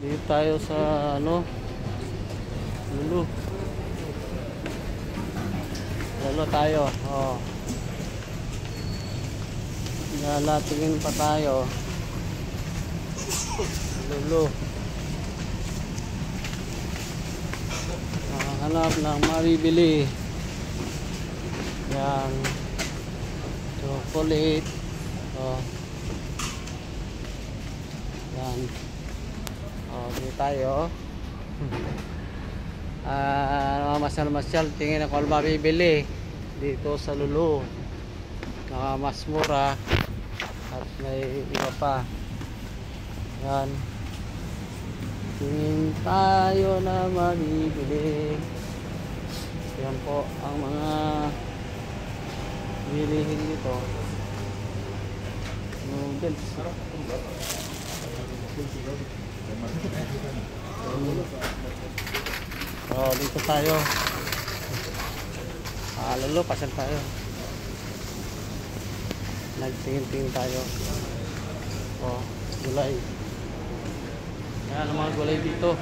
Dito tayo sa ano, Lulu. Lalo tayo. Oh. Lalatingin pa tayo. Lulu. Hanap ng mabibili. Yan. Chocolate. Oh. Yan. Oh, dito tayo. Masyal-masyal, tingin ako mabibili dito sa Lulu. Mas mura at may iba pa. Yan. Tingin tayo na mabibili. Yan po ang mga bilihin dito. Noodles. Oh, dito tayo. Lalo, pasal tayo. Nagtingin-tingin tayo. Oh, gulay. Yan ang mga gulay dito.